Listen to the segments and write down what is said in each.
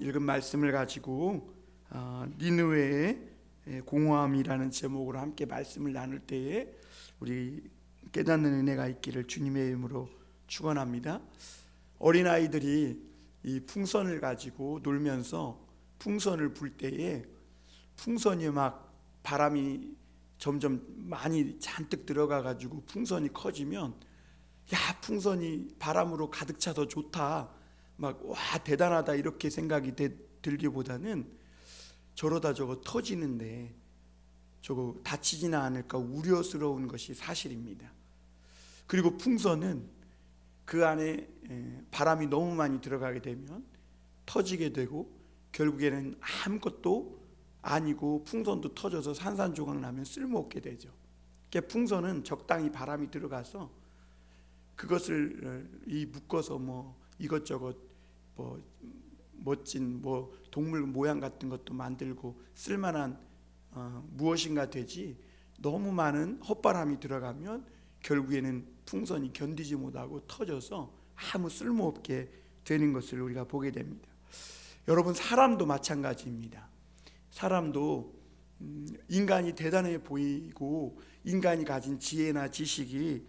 읽은 말씀을 가지고 니느웨의 공허함이라는 제목으로 함께 말씀을 나눌 때에 우리 깨닫는 은혜가 있기를 주님의 이름으로 축원합니다. 어린아이들이 이 풍선을 가지고 놀면서 풍선을 불 때에 풍선이 막 바람이 점점 많이 잔뜩 들어가 가지고 풍선이 커지면 야, 풍선이 바람으로 가득 차서 좋다, 막 와 대단하다 이렇게 생각이 들기보다는 저러다 저거 터지는데 저거 다치지는 않을까 우려스러운 것이 사실입니다. 그리고 풍선은 그 안에 바람이 너무 많이 들어가게 되면 터지게 되고 결국에는 아무것도 아니고 풍선도 터져서 산산조각 나면 쓸모없게 되죠. 그러니까 풍선은 적당히 바람이 들어가서 그것을 묶어서 이것저것 멋진 동물 모양 같은 것도 만들고 쓸만한 무엇인가 되지, 너무 많은 헛바람이 들어가면 결국에는 풍선이 견디지 못하고 터져서 아무 쓸모없게 되는 것을 우리가 보게 됩니다. 여러분, 사람도 마찬가지입니다. 사람도 인간이 대단해 보이고 인간이 가진 지혜나 지식이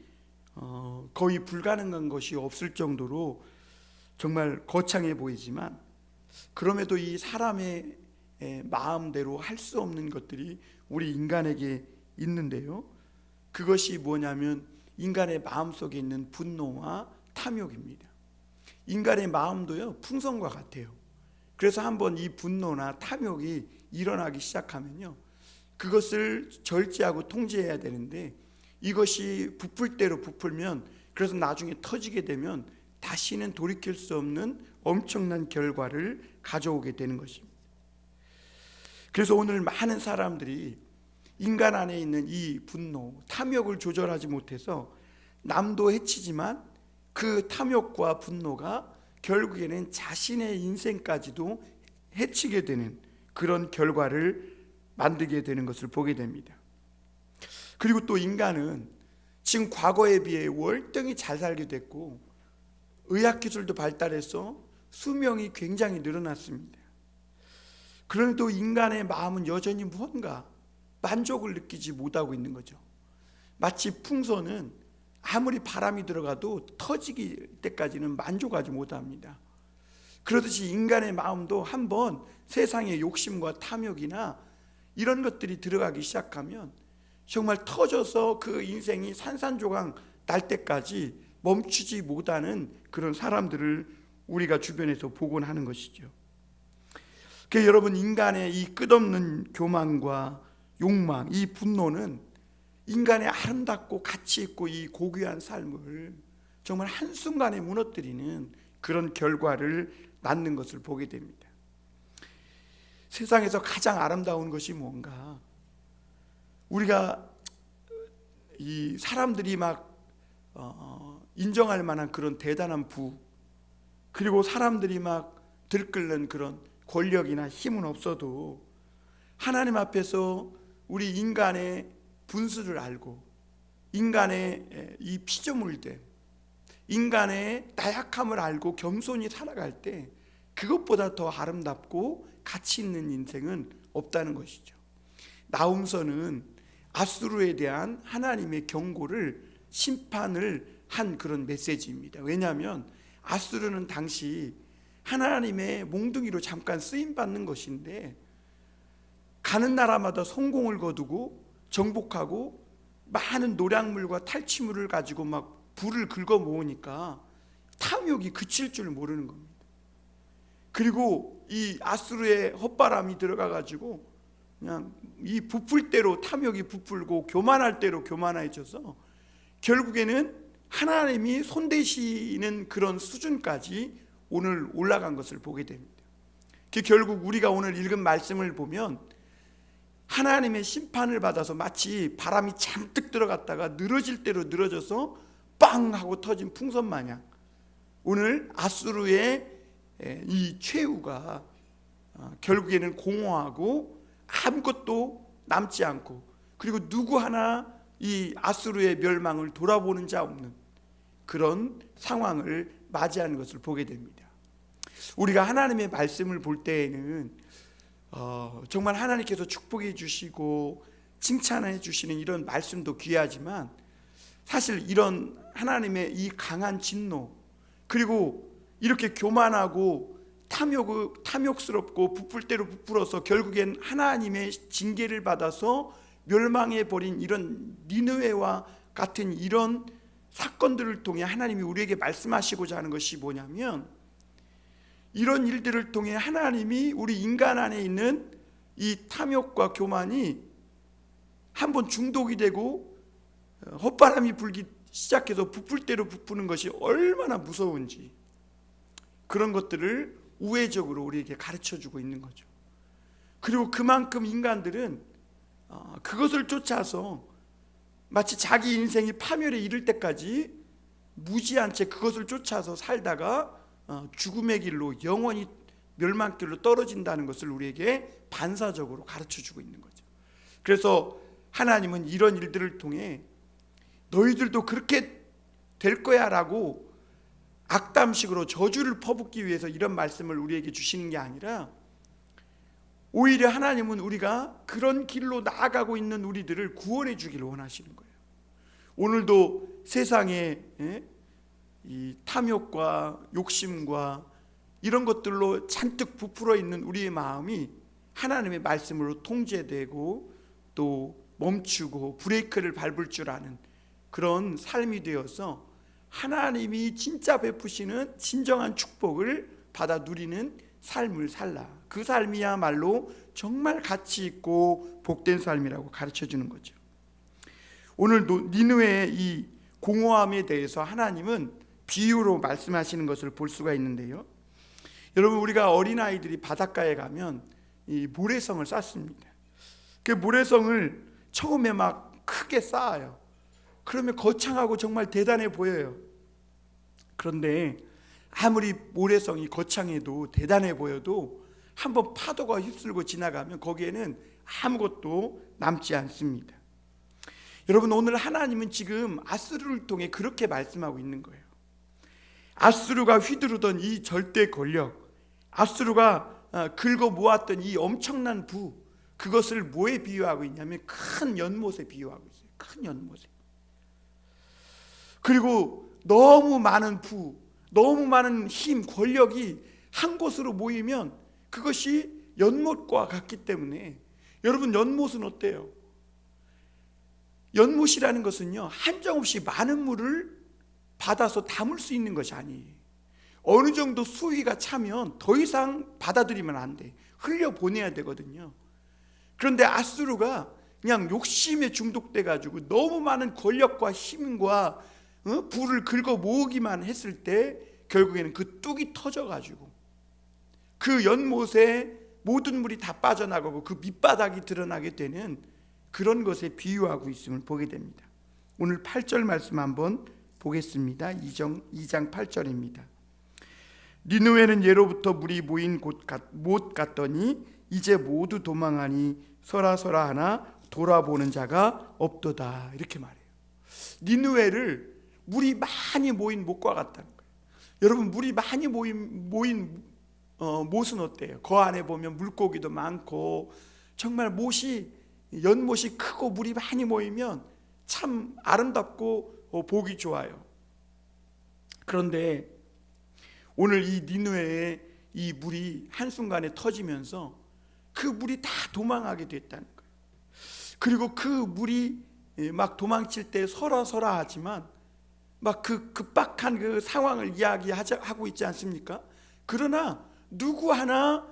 거의 불가능한 것이 없을 정도로 정말 거창해 보이지만, 그럼에도 이 사람의 마음대로 할 수 없는 것들이 우리 인간에게 있는데요, 그것이 뭐냐면 인간의 마음속에 있는 분노와 탐욕입니다. 인간의 마음도요 풍선과 같아요. 그래서 한번 이 분노나 탐욕이 일어나기 시작하면요, 그것을 절제하고 통제해야 되는데 이것이 부풀 대로 부풀면, 그래서 나중에 터지게 되면 다시는 돌이킬 수 없는 엄청난 결과를 가져오게 되는 것입니다. 그래서 오늘 많은 사람들이 인간 안에 있는 이 분노, 탐욕을 조절하지 못해서 남도 해치지만 그 탐욕과 분노가 결국에는 자신의 인생까지도 해치게 되는 그런 결과를 만들게 되는 것을 보게 됩니다. 그리고 또 인간은 지금 과거에 비해 월등히 잘 살게 됐고 의학기술도 발달해서 수명이 굉장히 늘어났습니다. 그런데도 인간의 마음은 여전히 무언가 만족을 느끼지 못하고 있는 거죠. 마치 풍선은 아무리 바람이 들어가도 터지기 때까지는 만족하지 못합니다. 그러듯이 인간의 마음도 한번 세상의 욕심과 탐욕이나 이런 것들이 들어가기 시작하면 정말 터져서 그 인생이 산산조각 날 때까지 멈추지 못하는 그런 사람들을 우리가 주변에서 보곤 하는 것이죠. 그러니까 여러분, 인간의 이 끝없는 교만과 욕망, 이 분노는 인간의 아름답고 가치 있고 이 고귀한 삶을 정말 한순간에 무너뜨리는 그런 결과를 낳는 것을 보게 됩니다. 세상에서 가장 아름다운 것이 뭔가? 우리가 이 사람들이 막 인정할 만한 그런 대단한 부, 그리고 사람들이 막 들끓는 그런 권력이나 힘은 없어도 하나님 앞에서 우리 인간의 분수를 알고 인간의 이 피조물됨, 인간의 나약함을 알고 겸손히 살아갈 때 그것보다 더 아름답고 가치 있는 인생은 없다는 것이죠. 나훔서는 아수르에 대한 하나님의 경고를, 심판을 한 그런 메시지입니다. 왜냐하면 아수르는 당시 하나님의 몽둥이로 잠깐 쓰임받는 것인데 가는 나라마다 성공을 거두고 정복하고 많은 노량물과 탈취물을 가지고 막 불을 긁어 모으니까 탐욕이 그칠 줄 모르는 겁니다. 그리고 이 아수르의 헛바람이 들어가 가지고 그냥 이 부풀 대로 탐욕이 부풀고 교만할 대로 교만해져서 결국에는 하나님이 손대시는 그런 수준까지 오늘 올라간 것을 보게 됩니다. 결국 우리가 오늘 읽은 말씀을 보면 하나님의 심판을 받아서 마치 바람이 잔뜩 들어갔다가 늘어질 대로 늘어져서 빵 하고 터진 풍선 마냥 오늘 아수르의 이 최후가 결국에는 공허하고 아무것도 남지 않고, 그리고 누구 하나 이 아수르의 멸망을 돌아보는 자 없는 그런 상황을 맞이하는 것을 보게 됩니다. 우리가 하나님의 말씀을 볼 때에는 정말 하나님께서 축복해 주시고 칭찬해 주시는 이런 말씀도 귀하지만, 사실 이런 하나님의 이 강한 진노, 그리고 이렇게 교만하고 탐욕스럽고 부풀 대로 부풀어서 결국엔 하나님의 징계를 받아서 멸망해 버린 이런 니느웨와 같은 이런 사건들을 통해 하나님이 우리에게 말씀하시고자 하는 것이 뭐냐면, 이런 일들을 통해 하나님이 우리 인간 안에 있는 이 탐욕과 교만이 한번 중독이 되고 헛바람이 불기 시작해서 부풀 대로 부푸는 것이 얼마나 무서운지, 그런 것들을 우회적으로 우리에게 가르쳐주고 있는 거죠. 그리고 그만큼 인간들은 그것을 쫓아서 마치 자기 인생이 파멸에 이를 때까지 무지한 채 그것을 쫓아서 살다가 죽음의 길로, 영원히 멸망길로 떨어진다는 것을 우리에게 반사적으로 가르쳐주고 있는 거죠. 그래서 하나님은 이런 일들을 통해 너희들도 그렇게 될 거야 라고 악담식으로 저주를 퍼붓기 위해서 이런 말씀을 우리에게 주시는 게 아니라, 오히려 하나님은 우리가 그런 길로 나아가고 있는 우리들을 구원해 주기를 원하시는 거예요. 오늘도 세상에 이 탐욕과 욕심과 이런 것들로 잔뜩 부풀어 있는 우리의 마음이 하나님의 말씀으로 통제되고 또 멈추고 브레이크를 밟을 줄 아는 그런 삶이 되어서 하나님이 진짜 베푸시는 진정한 축복을 받아 누리는 삶을 살라. 그 삶이야말로 정말 가치 있고 복된 삶이라고 가르쳐주는 거죠. 오늘도 니느웨의 이 공허함에 대해서 하나님은 비유로 말씀하시는 것을 볼 수가 있는데요. 여러분, 우리가 어린아이들이 바닷가에 가면 이 모래성을 쌓습니다. 그 모래성을 처음에 막 크게 쌓아요. 그러면 거창하고 정말 대단해 보여요. 그런데 아무리 모래성이 거창해도 대단해 보여도 한번 파도가 휩쓸고 지나가면 거기에는 아무것도 남지 않습니다. 여러분, 오늘 하나님은 지금 아수르를 통해 그렇게 말씀하고 있는 거예요. 아수르가 휘두르던 이 절대 권력, 아수르가 긁어 모았던 이 엄청난 부, 그것을 뭐에 비유하고 있냐면 큰 연못에 비유하고 있어요. 큰 연못에. 그리고 너무 많은 부, 너무 많은 힘, 권력이 한 곳으로 모이면 그것이 연못과 같기 때문에, 여러분, 연못은 어때요? 연못이라는 것은요, 한정없이 많은 물을 받아서 담을 수 있는 것이 아니에요. 어느 정도 수위가 차면 더 이상 받아들이면 안 돼. 흘려보내야 되거든요. 그런데 아수르가 그냥 욕심에 중독돼 가지고 너무 많은 권력과 힘과 불을 긁어 모으기만 했을 때 결국에는 그 뚝이 터져 가지고 그 연못에 모든 물이 다 빠져나가고 그 밑바닥이 드러나게 되는 그런 것에 비유하고 있음을 보게 됩니다. 오늘 8절 말씀 한번 보겠습니다. 2장 8절입니다. 니느웨는 예로부터 물이 모인 못 같더니 이제 모두 도망하니 서라 하나 돌아보는 자가 없도다. 이렇게 말해요. 니느웨를 물이 많이 모인 못과 같다는 거예요. 여러분, 물이 많이 모인 못은 어때요? 그 안에 보면 물고기도 많고 정말 연못이 크고 물이 많이 모이면 참 아름답고 보기 좋아요. 그런데 오늘 이 니느웨의 이 물이 한순간에 터지면서 그 물이 다 도망하게 됐다는 거예요. 그리고 그 물이 막 도망칠 때 서라 하지만 막 그 급박한 그 상황을 이야기하고 있지 않습니까? 그러나 누구 하나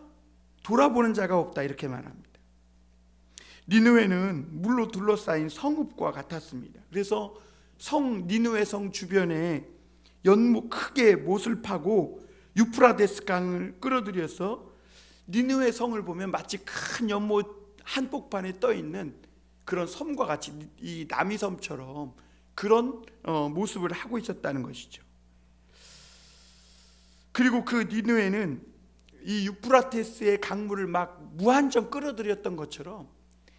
돌아보는 자가 없다, 이렇게 말합니다. 니느웨는 물로 둘러싸인 성읍과 같았습니다. 그래서 니느웨 성 주변에 연못 크게 못을 파고 유프라데스 강을 끌어들여서 니느웨 성을 보면 마치 큰 연못 한복판에 떠 있는 그런 섬과 같이 이 남이섬처럼 그런 모습을 하고 있었다는 것이죠. 그리고 그 니느웨는 이 유프라테스의 강물을 막 무한정 끌어들였던 것처럼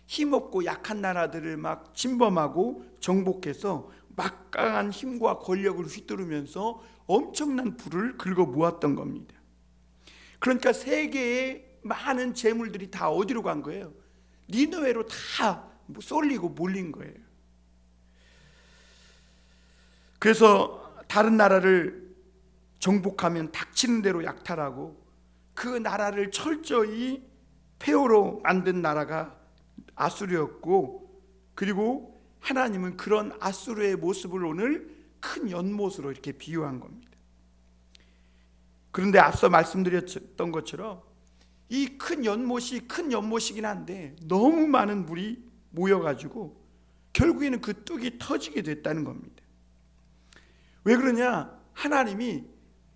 힘없고 약한 나라들을 막 침범하고 정복해서 막강한 힘과 권력을 휘두르면서 엄청난 부를 긁어 모았던 겁니다. 그러니까 세계의 많은 재물들이 다 어디로 간 거예요? 니느웨로 다 쏠리고 몰린 거예요. 그래서 다른 나라를 정복하면 닥치는 대로 약탈하고 그 나라를 철저히 폐허로 만든 나라가 아수르였고, 그리고 하나님은 그런 아수르의 모습을 오늘 큰 연못으로 이렇게 비유한 겁니다. 그런데 앞서 말씀드렸던 것처럼 이 큰 연못이 큰 연못이긴 한데 너무 많은 물이 모여가지고 결국에는 그 뚝이 터지게 됐다는 겁니다. 왜 그러냐? 하나님이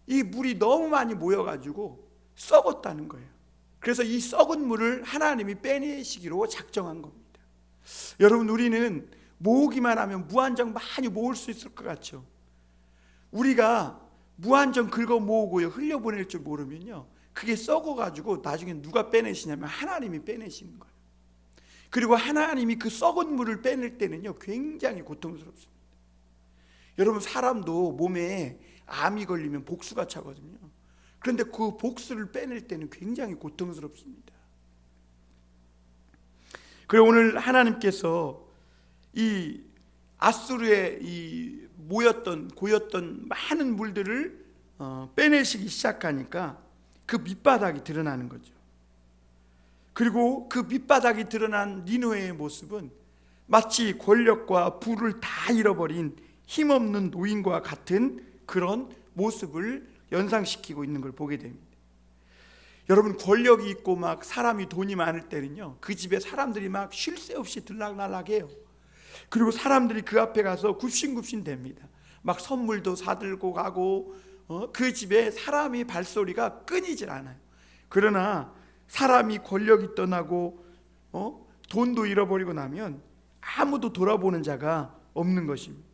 이 물이 너무 많이 모여가지고 썩었다는 거예요. 그래서 이 썩은 물을 하나님이 빼내시기로 작정한 겁니다. 여러분, 우리는 모으기만 하면 무한정 많이 모을 수 있을 것 같죠? 우리가 무한정 긁어 모으고요 흘려보낼 줄 모르면요, 그게 썩어가지고 나중에 누가 빼내시냐면 하나님이 빼내시는 거예요. 그리고 하나님이 그 썩은 물을 빼낼 때는요 굉장히 고통스럽습니다. 여러분, 사람도 몸에 암이 걸리면 복수가 차거든요. 그런데 그 복수를 빼낼 때는 굉장히 고통스럽습니다. 그리고 오늘 하나님께서 이 아수르에 이 고였던 많은 물들을 빼내시기 시작하니까 그 밑바닥이 드러나는 거죠. 그리고 그 밑바닥이 드러난 니느웨의 모습은 마치 권력과 부를 다 잃어버린 힘없는 노인과 같은 그런 모습을 연상시키고 있는 걸 보게 됩니다. 여러분, 권력이 있고 막 사람이 돈이 많을 때는요 그 집에 사람들이 막 쉴 새 없이 들락날락해요. 그리고 사람들이 그 앞에 가서 굽신굽신 됩니다. 막 선물도 사들고 가고 그 집에 사람이 발소리가 끊이질 않아요. 그러나 사람이 권력이 떠나고 돈도 잃어버리고 나면 아무도 돌아보는 자가 없는 것입니다.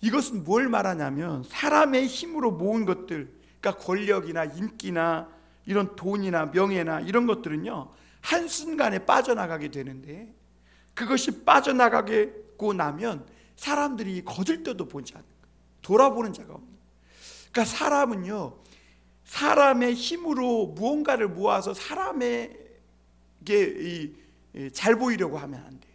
이것은 뭘 말하냐면 사람의 힘으로 모은 것들, 그러니까 권력이나 인기나 이런 돈이나 명예나 이런 것들은요 한순간에 빠져나가게 되는데, 그것이 빠져나가고 나면 사람들이 거들떠도 보지 않는 거예요. 돌아보는 자가 없는 거예요. 그러니까 사람은요 사람의 힘으로 무언가를 모아서 사람에게 잘 보이려고 하면 안 돼요.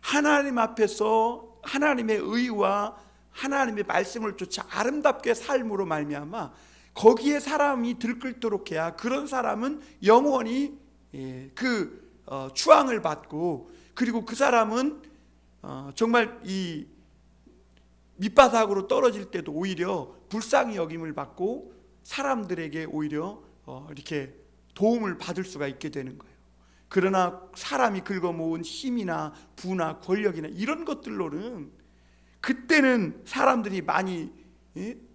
하나님 앞에서 하나님의 의와 하나님의 말씀을 쫓아 아름답게 삶으로 말미암아 거기에 사람이 들끓도록 해야 그런 사람은 영원히 추앙을 받고, 그리고 그 사람은 정말 이 밑바닥으로 떨어질 때도 오히려 불쌍히 여김을 받고 사람들에게 오히려 이렇게 도움을 받을 수가 있게 되는 거예요. 그러나 사람이 긁어모은 힘이나 부나 권력이나 이런 것들로는 그때는 사람들이 많이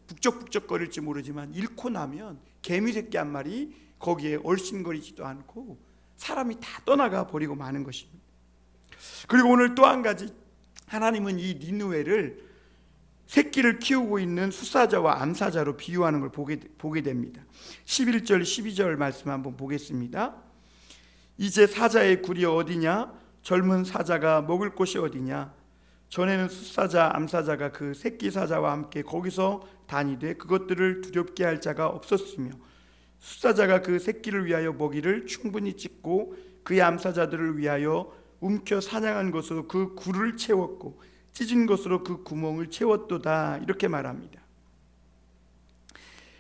북적북적거릴지 모르지만 잃고 나면 개미새끼 한 마리 거기에 얼씬거리지도 않고 사람이 다 떠나가 버리고 마는 것입니다. 그리고 오늘 또 한 가지, 하나님은 이 니느웨를 새끼를 키우고 있는 숫사자와 암사자로 비유하는 걸 보게 됩니다. 11절 12절 말씀 한번 보겠습니다. 이제 사자의 굴이 어디냐? 젊은 사자가 먹을 곳이 어디냐? 전에는 숫사자 암사자가 그 새끼 사자와 함께 거기서 다니되 그것들을 두렵게 할 자가 없었으며, 숫사자가 그 새끼를 위하여 먹이를 충분히 찢고 그의 암사자들을 위하여 움켜 사냥한 것으로 그 굴을 채웠고 찢은 것으로 그 구멍을 채웠도다. 이렇게 말합니다.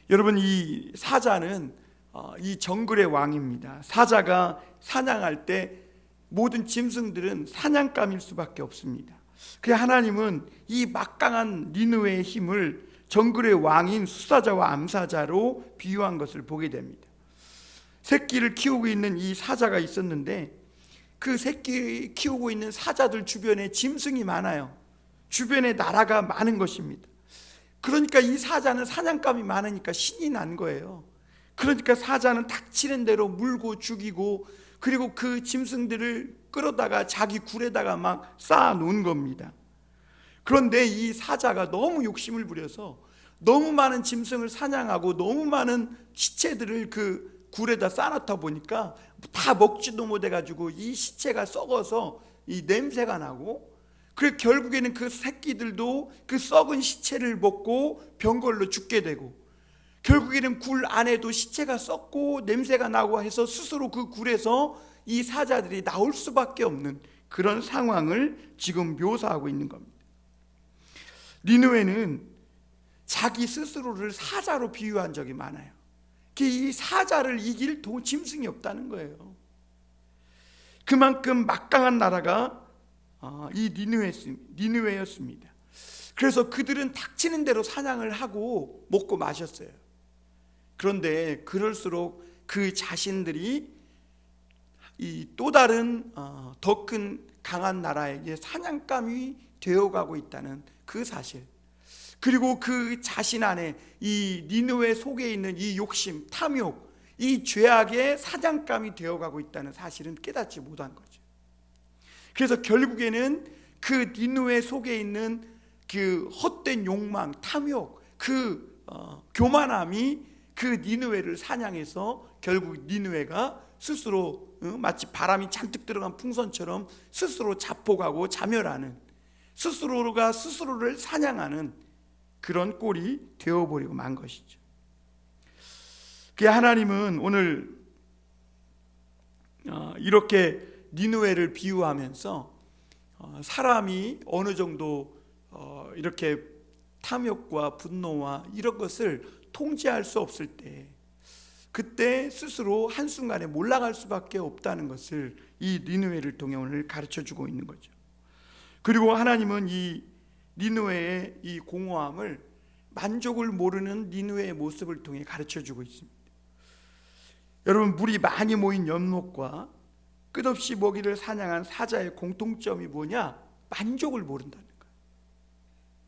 여러분, 이 사자는 이 정글의 왕입니다. 사자가 사냥할 때 모든 짐승들은 사냥감일 수밖에 없습니다. 그래서 하나님은 이 막강한 니느웨의 힘을 정글의 왕인 숫사자와 암사자로 비유한 것을 보게 됩니다. 새끼를 키우고 있는 이 사자가 있었는데 그 새끼 키우고 있는 사자들 주변에 짐승이 많아요. 주변에 나라가 많은 것입니다. 그러니까 이 사자는 사냥감이 많으니까 신이 난 거예요. 그러니까 사자는 닥치는 대로 물고 죽이고, 그리고 그 짐승들을 끌어다가 자기 굴에다가 막 쌓아 놓은 겁니다. 그런데 이 사자가 너무 욕심을 부려서 너무 많은 짐승을 사냥하고 너무 많은 시체들을 그 굴에다 쌓아놓다 보니까 다 먹지도 못해가지고 이 시체가 썩어서 이 냄새가 나고, 그래 결국에는 그 새끼들도 그 썩은 시체를 먹고 병걸로 죽게 되고, 결국에는 굴 안에도 시체가 썩고 냄새가 나고 해서 스스로 그 굴에서 이 사자들이 나올 수밖에 없는 그런 상황을 지금 묘사하고 있는 겁니다. 니느웨는 자기 스스로를 사자로 비유한 적이 많아요. 이 사자를 이길 짐승이 없다는 거예요. 그만큼 막강한 나라가 이 니느웨였습니다. 그래서 그들은 닥치는 대로 사냥을 하고 먹고 마셨어요. 그런데 그럴수록 그 자신들이 이 또 다른 더 큰 강한 나라에게 사냥감이 되어가고 있다는 그 사실, 그리고 그 자신 안에 이 니느웨 속에 있는 이 욕심, 탐욕, 이 죄악의 사냥감이 되어가고 있다는 사실은 깨닫지 못한 거죠. 그래서 결국에는 그 니느웨 속에 있는 그 헛된 욕망, 탐욕, 그 교만함이 그 니느웨를 사냥해서 결국 니느웨가 스스로 마치 바람이 잔뜩 들어간 풍선처럼 스스로 자폭하고 자멸하는, 스스로가 스스로를 사냥하는 그런 꼴이 되어버리고 만 것이죠. 하나님은 오늘 이렇게 니느웨를 비유하면서 사람이 어느 정도 이렇게 탐욕과 분노와 이런 것을 통제할 수 없을 때, 그때 스스로 한순간에 몰락할 수밖에 없다는 것을 이 니느웨를 통해 오늘 가르쳐주고 있는 거죠. 그리고 하나님은 이 니느웨의 이 공허함을 만족을 모르는 니느웨의 모습을 통해 가르쳐주고 있습니다. 여러분, 물이 많이 모인 연못과 끝없이 먹이를 사냥한 사자의 공통점이 뭐냐? 만족을 모른다는 거예요.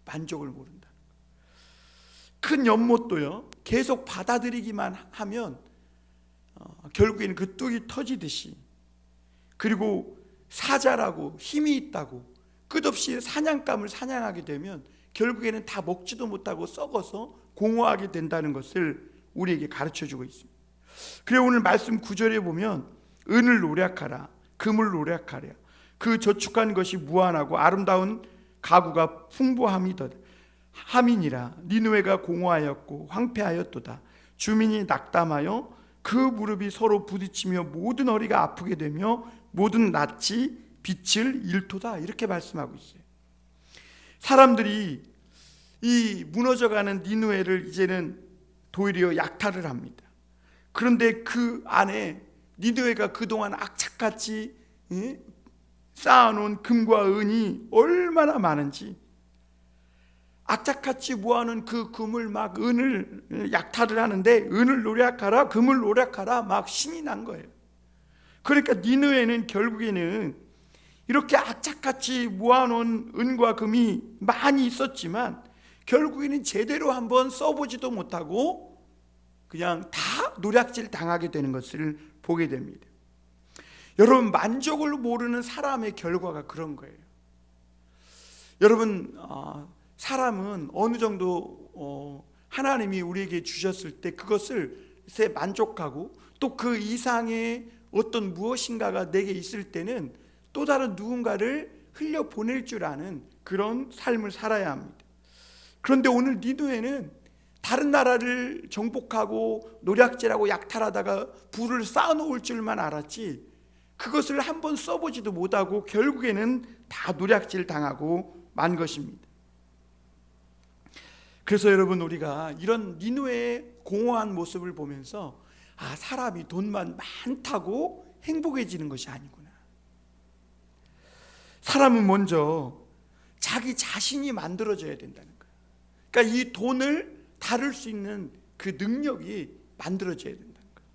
만족을 모른다는 거예요. 큰 연못도요, 계속 받아들이기만 하면 결국에는 그 뚝이 터지듯이, 그리고 사자라고 힘이 있다고 끝없이 사냥감을 사냥하게 되면 결국에는 다 먹지도 못하고 썩어서 공허하게 된다는 것을 우리에게 가르쳐주고 있습니다. 그래서 오늘 말씀 9절에 보면 은을 노력하라, 금을 노력하라, 그 저축한 것이 무한하고 아름다운 가구가 풍부함이더라. 하민이라 니느웨가 공허하였고 황폐하였도다. 주민이 낙담하여 그 무릎이 서로 부딪히며 모든 허리가 아프게 되며 모든 낯이 빛을 잃도다. 이렇게 말씀하고 있어요. 사람들이 이 무너져가는 니느웨를 이제는 도리어 약탈을 합니다. 그런데 그 안에 니느웨가 그동안 악착같이 쌓아놓은 금과 은이 얼마나 많은지, 악착같이 모아놓은 그 금을 막 은을 약탈을 하는데 은을 노력하라, 금을 노력하라 막 신이 난 거예요. 그러니까 니느웨는 결국에는 이렇게 악착같이 모아놓은 은과 금이 많이 있었지만 결국에는 제대로 한번 써보지도 못하고 그냥 다 노략질 당하게 되는 것을 보게 됩니다. 여러분, 만족을 모르는 사람의 결과가 그런 거예요. 여러분, 사람은 어느 정도 하나님이 우리에게 주셨을 때 그것을 만족하고 또 그 이상의 어떤 무엇인가가 내게 있을 때는 또 다른 누군가를 흘려보낼 줄 아는 그런 삶을 살아야 합니다. 그런데 오늘 니느웨는 다른 나라를 정복하고 노략질하고 약탈하다가 부를 쌓아놓을 줄만 알았지 그것을 한번 써보지도 못하고 결국에는 다 노략질 당하고 만 것입니다. 그래서 여러분, 우리가 이런 니느웨의 공허한 모습을 보면서 사람이 돈만 많다고 행복해지는 것이 아니구나. 사람은 먼저 자기 자신이 만들어져야 된다는 거예요. 그러니까 이 돈을 다룰 수 있는 그 능력이 만들어져야 된다는 거예요.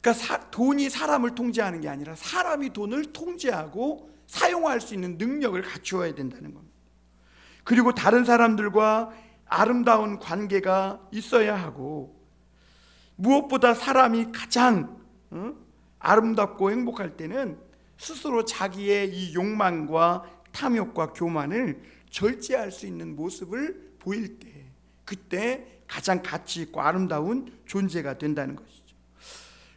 그러니까 돈이 사람을 통제하는 게 아니라 사람이 돈을 통제하고 사용할 수 있는 능력을 갖추어야 된다는 겁니다. 그리고 다른 사람들과 아름다운 관계가 있어야 하고, 무엇보다 사람이 가장 아름답고 행복할 때는 스스로 자기의 이 욕망과 탐욕과 교만을 절제할 수 있는 모습을 보일 때, 그때 가장 가치 있고 아름다운 존재가 된다는 것이죠.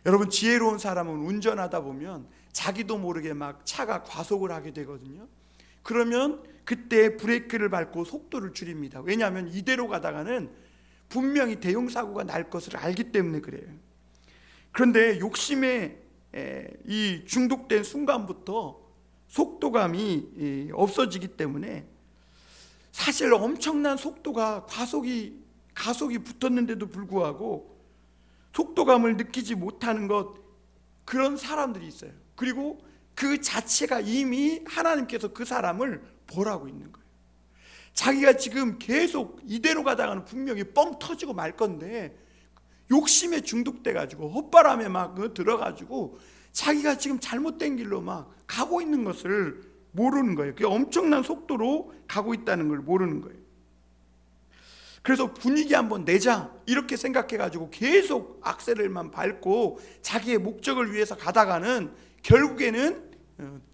여러분, 지혜로운 사람은 운전하다 보면 자기도 모르게 막 차가 과속을 하게 되거든요. 그러면 그때 브레이크를 밟고 속도를 줄입니다. 왜냐하면 이대로 가다가는 분명히 대형 사고가 날 것을 알기 때문에 그래요. 그런데 욕심에 이 중독된 순간부터 속도감이 없어지기 때문에 사실 엄청난 속도가 가속이 붙었는데도 불구하고 속도감을 느끼지 못하는 그런 사람들이 있어요. 그리고 그 자체가 이미 하나님께서 그 사람을 벌하고 있는 거예요. 자기가 지금 계속 이대로 가다가는 분명히 뻥 터지고 말 건데 욕심에 중독돼 가지고 헛바람에 막 들어가지고 자기가 지금 잘못된 길로 막 가고 있는 것을 모르는 거예요. 그게 엄청난 속도로 가고 있다는 걸 모르는 거예요. 그래서 분위기 한번 내자 이렇게 생각해 가지고 계속 악셀을만 밟고 자기의 목적을 위해서 가다가는 결국에는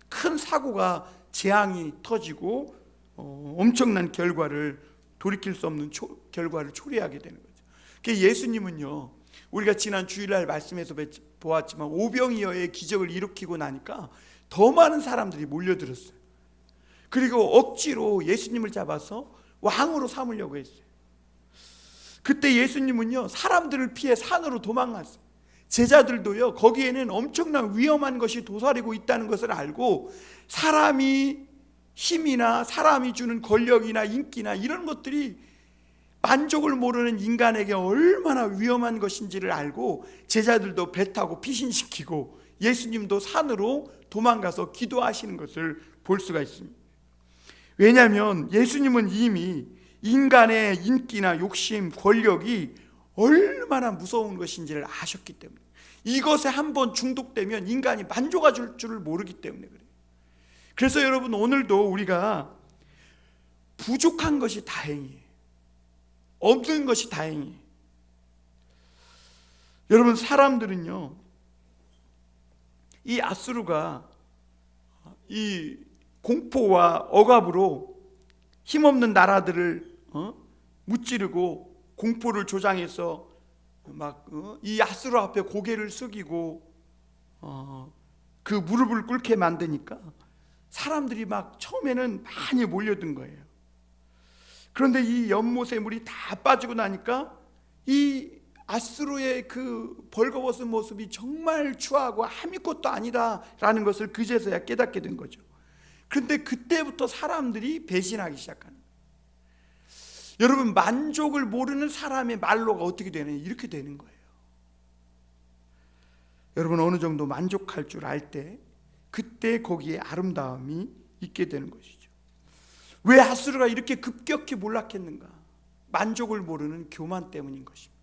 큰 사고가 재앙이 터지고 엄청난 결과를 돌이킬 수 없는 결과를 초래하게 되는 거죠. 예수님은요, 우리가 지난 주일날 말씀에서 보았지만 오병이어의 기적을 일으키고 나니까 더 많은 사람들이 몰려들었어요. 그리고 억지로 예수님을 잡아서 왕으로 삼으려고 했어요. 그때 예수님은요, 사람들을 피해 산으로 도망갔어요. 제자들도요, 거기에는 엄청난 위험한 것이 도사리고 있다는 것을 알고 사람이 힘이나 사람이 주는 권력이나 인기나 이런 것들이 만족을 모르는 인간에게 얼마나 위험한 것인지를 알고 제자들도 배 타고 피신시키고 예수님도 산으로 도망가서 기도하시는 것을 볼 수가 있습니다. 왜냐하면 예수님은 이미 인간의 인기나 욕심, 권력이 얼마나 무서운 것인지를 아셨기 때문에, 이것에 한번 중독되면 인간이 만족할 줄을 모르기 때문에 그래요. 그래서 여러분, 오늘도 우리가 부족한 것이 다행이에요. 없는 것이 다행이에요. 여러분, 사람들은요, 이 앗수르가 이 공포와 억압으로 힘없는 나라들을 무찌르고 공포를 조장해서 이 앗수르 앞에 고개를 숙이고 그 무릎을 꿇게 만드니까 사람들이 막 처음에는 많이 몰려든 거예요. 그런데 이 연못의 물이 다 빠지고 나니까 이 앗수르의 그 벌거벗은 모습이 정말 추하고 아무것도 아니다라는 것을 그제서야 깨닫게 된 거죠. 그런데 그때부터 사람들이 배신하기 시작하는 거예요. 여러분, 만족을 모르는 사람의 말로가 어떻게 되느냐, 이렇게 되는 거예요. 여러분, 어느 정도 만족할 줄 알 때 그때 거기에 아름다움이 있게 되는 것이죠. 왜 앗수르가 이렇게 급격히 몰락했는가? 만족을 모르는 교만 때문인 것입니다.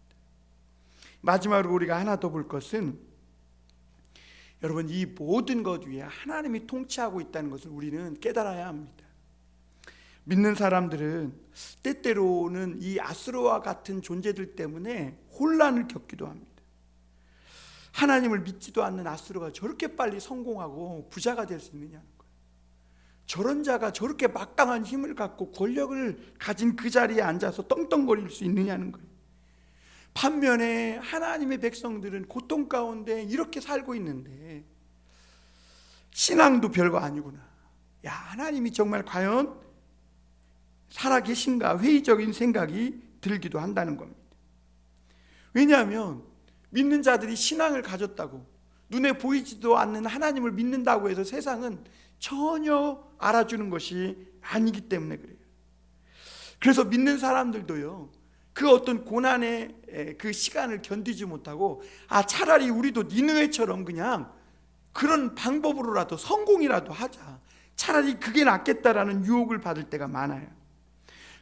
마지막으로 우리가 하나 더 볼 것은, 여러분, 이 모든 것 위에 하나님이 통치하고 있다는 것을 우리는 깨달아야 합니다. 믿는 사람들은 때때로는 이 앗수르와 같은 존재들 때문에 혼란을 겪기도 합니다. 하나님을 믿지도 않는 앗수르가 저렇게 빨리 성공하고 부자가 될 수 있느냐는 거예요. 저런 자가 저렇게 막강한 힘을 갖고 권력을 가진 그 자리에 앉아서 떵떵거릴 수 있느냐는 거예요. 반면에 하나님의 백성들은 고통 가운데 이렇게 살고 있는데 신앙도 별거 아니구나, 야, 하나님이 정말 과연 살아계신가, 회의적인 생각이 들기도 한다는 겁니다. 왜냐하면 믿는 자들이 신앙을 가졌다고, 눈에 보이지도 않는 하나님을 믿는다고 해서 세상은 전혀 알아주는 것이 아니기 때문에 그래요. 그래서 믿는 사람들도요, 그 어떤 고난의 그 시간을 견디지 못하고 차라리 우리도 니느웨처럼 그냥 그런 방법으로라도 성공이라도 하자, 차라리 그게 낫겠다라는 유혹을 받을 때가 많아요.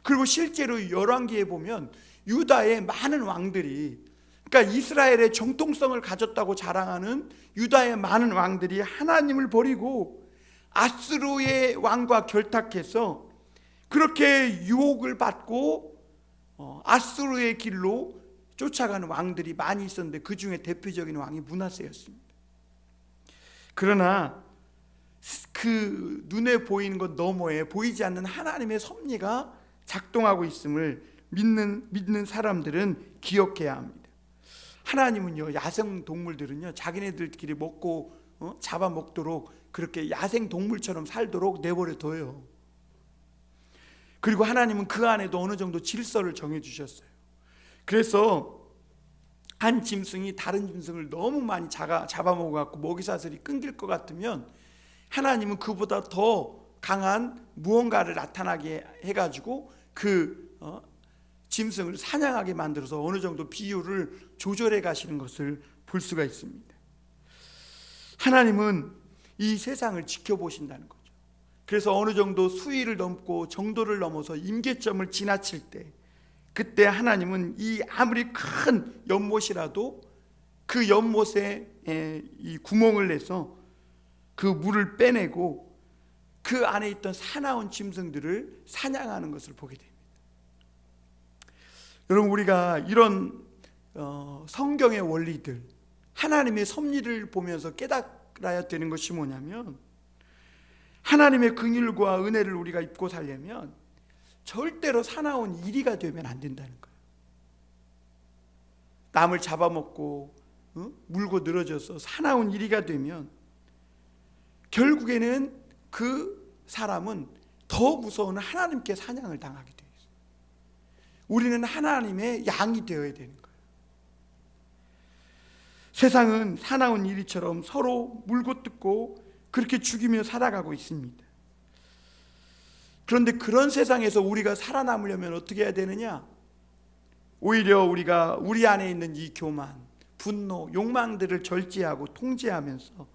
그리고 실제로 열왕기에 보면 유다의 많은 왕들이, 그러니까 이스라엘의 정통성을 가졌다고 자랑하는 유다의 많은 왕들이 하나님을 버리고 앗수르의 왕과 결탁해서 그렇게 유혹을 받고 앗수르의 길로 쫓아가는 왕들이 많이 있었는데 그 중에 대표적인 왕이 므낫세였습니다. 그러나 그 눈에 보이는 것 너머에 보이지 않는 하나님의 섭리가 작동하고 있음을 믿는 사람들은 기억해야 합니다. 하나님은요, 야생 동물들은요, 자기네들끼리 먹고 잡아먹도록 그렇게 야생 동물처럼 살도록 내버려 둬요. 그리고 하나님은 그 안에도 어느 정도 질서를 정해 주셨어요. 그래서 한 짐승이 다른 짐승을 너무 많이 잡아먹어갖고 먹이사슬이 끊길 것 같으면 하나님은 그보다 더 강한 무언가를 나타나게 해가지고 그 짐승을 사냥하게 만들어서 어느 정도 비율을 조절해 가시는 것을 볼 수가 있습니다. 하나님은 이 세상을 지켜보신다는 거죠. 그래서 어느 정도 수위를 넘고 정도를 넘어서 임계점을 지나칠 때, 그때 하나님은 이 아무리 큰 연못이라도 그 연못에 이 구멍을 내서 그 물을 빼내고 그 안에 있던 사나운 짐승들을 사냥하는 것을 보게 됩니다. 여러분, 우리가 이런 성경의 원리들, 하나님의 섭리를 보면서 깨달아야 되는 것이 뭐냐면, 하나님의 긍휼과 은혜를 우리가 입고 살려면 절대로 사나운 이리가 되면 안 된다는 거예요. 남을 잡아먹고 물고 늘어져서 사나운 이리가 되면 결국에는 그 사람은 더 무서운 하나님께 사냥을 당하게 돼요. 우리는 하나님의 양이 되어야 되는 거예요. 세상은 사나운 이리처럼 서로 물고 뜯고 그렇게 죽이며 살아가고 있습니다. 그런데 그런 세상에서 우리가 살아남으려면 어떻게 해야 되느냐? 오히려 우리가 우리 안에 있는 이 교만, 분노, 욕망들을 절제하고 통제하면서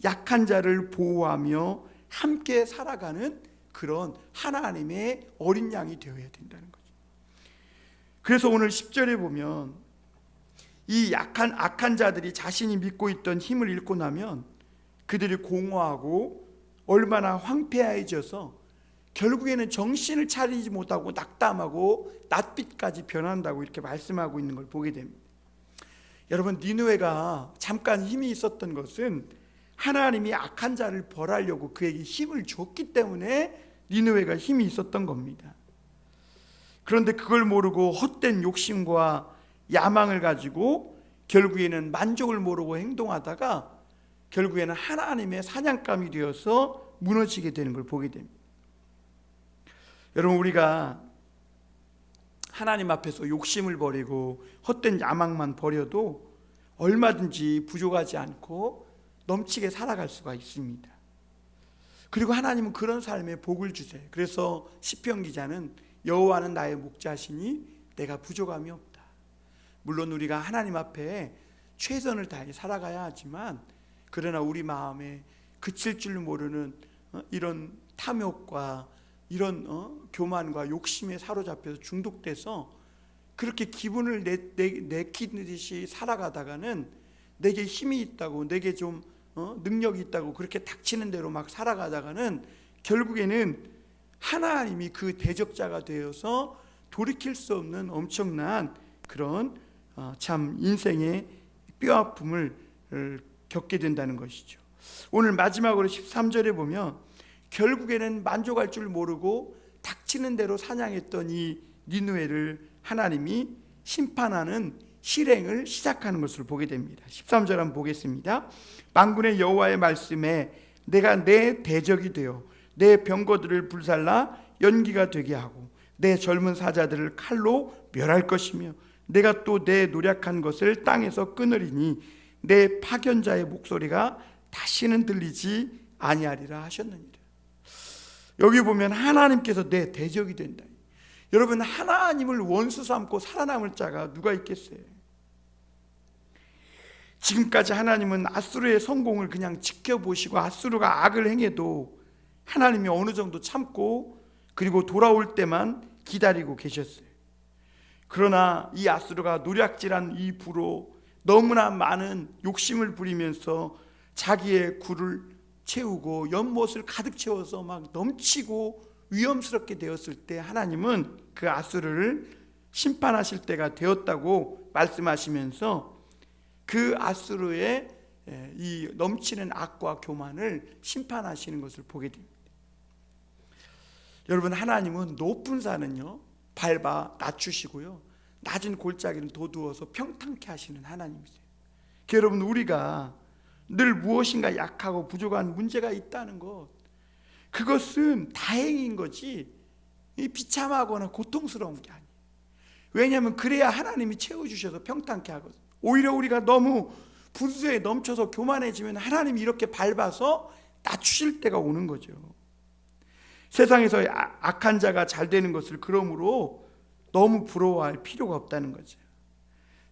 약한 자를 보호하며 함께 살아가는 그런 하나님의 어린 양이 되어야 된다는 거죠. 그래서 오늘 10절에 보면 이 악한 자들이 자신이 믿고 있던 힘을 잃고 나면 그들이 공허하고 얼마나 황폐해져서 결국에는 정신을 차리지 못하고 낙담하고 낯빛까지 변한다고 이렇게 말씀하고 있는 걸 보게 됩니다. 여러분, 니느웨가 잠깐 힘이 있었던 것은 하나님이 악한 자를 벌하려고 그에게 힘을 줬기 때문에 니느웨가 힘이 있었던 겁니다. 그런데 그걸 모르고 헛된 욕심과 야망을 가지고 결국에는 만족을 모르고 행동하다가 결국에는 하나님의 사냥감이 되어서 무너지게 되는 걸 보게 됩니다. 여러분, 우리가 하나님 앞에서 욕심을 버리고 헛된 야망만 버려도 얼마든지 부족하지 않고 넘치게 살아갈 수가 있습니다. 그리고 하나님은 그런 삶에 복을 주세요. 그래서 시편 기자는 여호와는 나의 목자시니 내가 부족함이 없다. 물론 우리가 하나님 앞에 최선을 다해 살아가야 하지만, 그러나 우리 마음에 그칠 줄 모르는 이런 탐욕과 이런 교만과 욕심에 사로잡혀서 중독돼서 그렇게 기분을 내키듯이 살아가다가는 내게 힘이 있다고, 내게 좀 능력이 있다고 그렇게 닥치는 대로 막 살아가다가는 결국에는 하나님이 그 대적자가 되어서 돌이킬 수 없는 엄청난 그런 참 인생의 뼈아픔을 겪게 된다는 것이죠. 오늘 마지막으로 13절에 보면 결국에는 만족할 줄 모르고 닥치는 대로 사냥했던 이 니느웨를 하나님이 심판하는 실행을 시작하는 것을 보게 됩니다. 13절 한번 보겠습니다. 만군의 여호와의 말씀에 내가 내 대적이 되어 내 병거들을 불살라 연기가 되게 하고 내 젊은 사자들을 칼로 멸할 것이며 내가 또 내 노력한 것을 땅에서 끊으리니 내 파견자의 목소리가 다시는 들리지 아니하리라 하셨느니라. 여기 보면 하나님께서 내 대적이 된다. 여러분, 하나님을 원수 삼고 살아남을 자가 누가 있겠어요? 지금까지 하나님은 아수르의 성공을 그냥 지켜보시고 아수르가 악을 행해도 하나님이 어느 정도 참고 그리고 돌아올 때만 기다리고 계셨어요. 그러나 이 아수르가 노략질한 이 부로 너무나 많은 욕심을 부리면서 자기의 굴을 채우고 연못을 가득 채워서 막 넘치고 위험스럽게 되었을 때 하나님은 그 아수르를 심판하실 때가 되었다고 말씀하시면서 그 아수르의 이 넘치는 악과 교만을 심판하시는 것을 보게 됩니다. 여러분, 하나님은 높은 산은요 밟아 낮추시고요 낮은 골짜기는 도두어서 평탄케 하시는 하나님이세요. 여러분, 우리가 늘 무엇인가 약하고 부족한 문제가 있다는 것, 그것은 다행인 거지 비참하거나 고통스러운 게 아니에요. 왜냐하면 그래야 하나님이 채워주셔서 평탄케 하거든요. 오히려 우리가 너무 분수에 넘쳐서 교만해지면 하나님이 이렇게 밟아서 낮추실 때가 오는 거죠. 세상에서 악한 자가 잘 되는 것을 그러므로 너무 부러워할 필요가 없다는 거죠.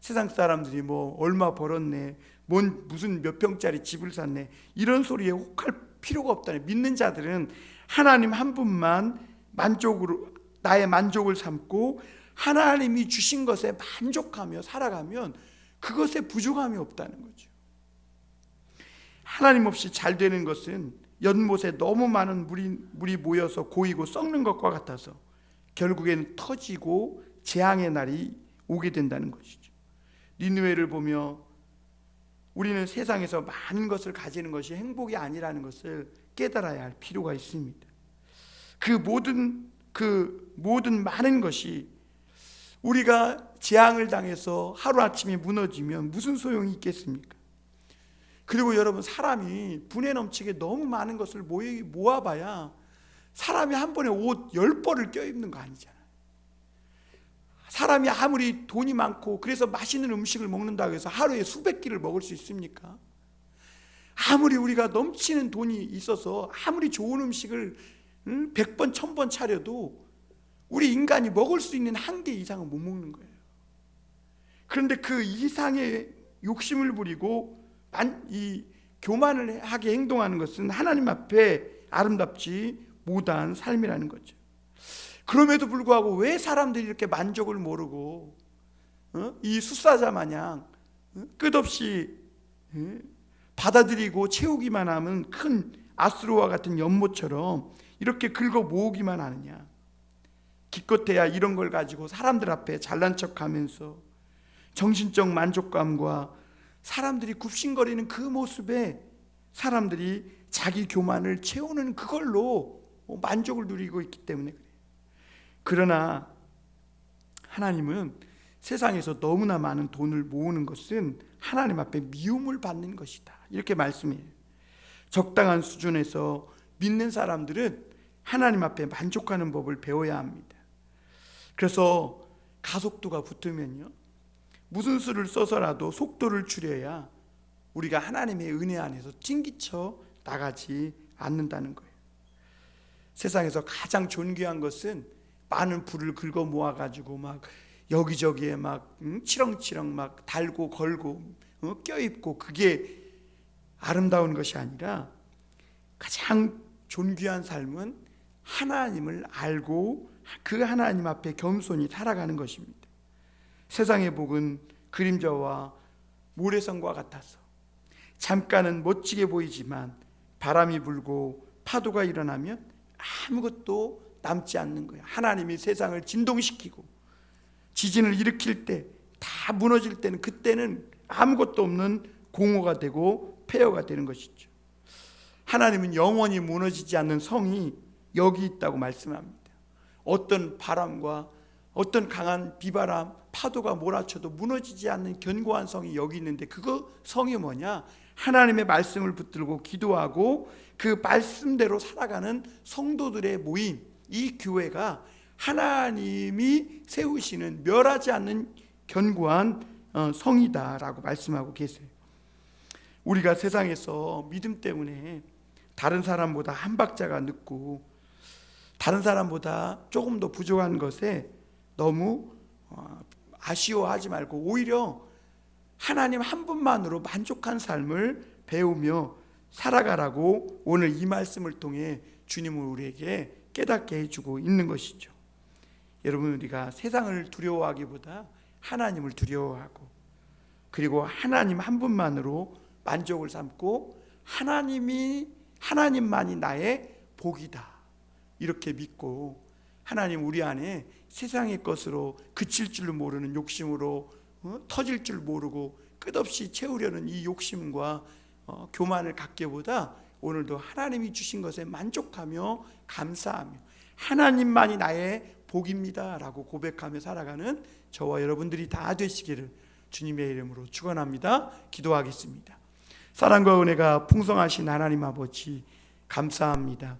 세상 사람들이 뭐 얼마 벌었네, 무슨 몇 평짜리 집을 샀네, 이런 소리에 혹할 필요가 없다네. 믿는 자들은 하나님 한 분만 만족으로 나의 만족을 삼고 하나님이 주신 것에 만족하며 살아가면 그것에 부족함이 없다는 거죠. 하나님 없이 잘 되는 것은 연못에 너무 많은 물이 모여서 고이고 썩는 것과 같아서 결국에는 터지고 재앙의 날이 오게 된다는 것이죠. 니느웨를 보며 우리는 세상에서 많은 것을 가지는 것이 행복이 아니라는 것을 깨달아야 할 필요가 있습니다. 그 모든 많은 것이 우리가 재앙을 당해서 하루아침에 무너지면 무슨 소용이 있겠습니까? 그리고 여러분, 사람이 분에 넘치게 너무 많은 것을 모아봐야 사람이 한 번에 옷 10벌을 껴입는 거 아니잖아요. 사람이 아무리 돈이 많고 그래서 맛있는 음식을 먹는다고 해서 하루에 수백 끼를 먹을 수 있습니까? 아무리 우리가 넘치는 돈이 있어서 아무리 좋은 음식을 100번 1000번 차려도 우리 인간이 먹을 수 있는 한계 이상은 못 먹는 거예요. 그런데 그 이상의 욕심을 부리고 이 교만을 하게 행동하는 것은 하나님 앞에 아름답지 못한 삶이라는 거죠. 그럼에도 불구하고 왜 사람들이 이렇게 만족을 모르고 이 숫사자 마냥 끝없이 받아들이고 채우기만 하면 큰 아수르와 같은 연못처럼 이렇게 긁어 모으기만 하느냐. 기껏해야 이런 걸 가지고 사람들 앞에 잘난 척하면서 정신적 만족감과 사람들이 굽신거리는 그 모습에 사람들이 자기 교만을 채우는 그걸로 만족을 누리고 있기 때문에 그래요. 그러나 하나님은 세상에서 너무나 많은 돈을 모으는 것은 하나님 앞에 미움을 받는 것이다, 이렇게 말씀해요. 적당한 수준에서 믿는 사람들은 하나님 앞에 만족하는 법을 배워야 합니다. 그래서 가속도가 붙으면요, 무슨 수를 써서라도 속도를 줄여야 우리가 하나님의 은혜 안에서 튕기쳐 나가지 않는다는 거예요. 세상에서 가장 존귀한 것은 많은 불을 긁어 모아가지고 막 여기저기에 막 치렁치렁 막 달고 걸고 껴입고 그게 아름다운 것이 아니라 가장 존귀한 삶은 하나님을 알고 그 하나님 앞에 겸손히 살아가는 것입니다. 세상의 복은 그림자와 모래성과 같아서 잠깐은 멋지게 보이지만 바람이 불고 파도가 일어나면 아무것도 남지 않는 거예요. 하나님이 세상을 진동시키고 지진을 일으킬 때, 다 무너질 때는 그때는 아무것도 없는 공허가 되고 폐허가 되는 것이죠. 하나님은 영원히 무너지지 않는 성이 여기 있다고 말씀합니다. 어떤 바람과 어떤 강한 비바람, 파도가 몰아쳐도 무너지지 않는 견고한 성이 여기 있는데, 그거 성이 뭐냐? 하나님의 말씀을 붙들고 기도하고 그 말씀대로 살아가는 성도들의 모임, 이 교회가 하나님이 세우시는 멸하지 않는 견고한 성이다라고 말씀하고 계세요. 우리가 세상에서 믿음 때문에 다른 사람보다 한 박자가 늦고 다른 사람보다 조금 더 부족한 것에 너무 아쉬워하지 말고 오히려 하나님 한 분만으로 만족한 삶을 배우며 살아가라고 오늘 이 말씀을 통해 주님은 우리에게 깨닫게 해주고 있는 것이죠. 여러분, 우리가 세상을 두려워하기보다 하나님을 두려워하고 그리고 하나님 한 분만으로 만족을 삼고 하나님만이 나의 복이다, 이렇게 믿고 하나님 우리 안에 세상의 것으로 그칠 줄 모르는 욕심으로 터질 줄 모르고 끝없이 채우려는 이 욕심과 교만을 갖기보다 오늘도 하나님이 주신 것에 만족하며 감사하며 하나님만이 나의 복입니다 라고 고백하며 살아가는 저와 여러분들이 다 되시기를 주님의 이름으로 축원합니다. 기도하겠습니다. 사랑과 은혜가 풍성하신 하나님 아버지, 감사합니다.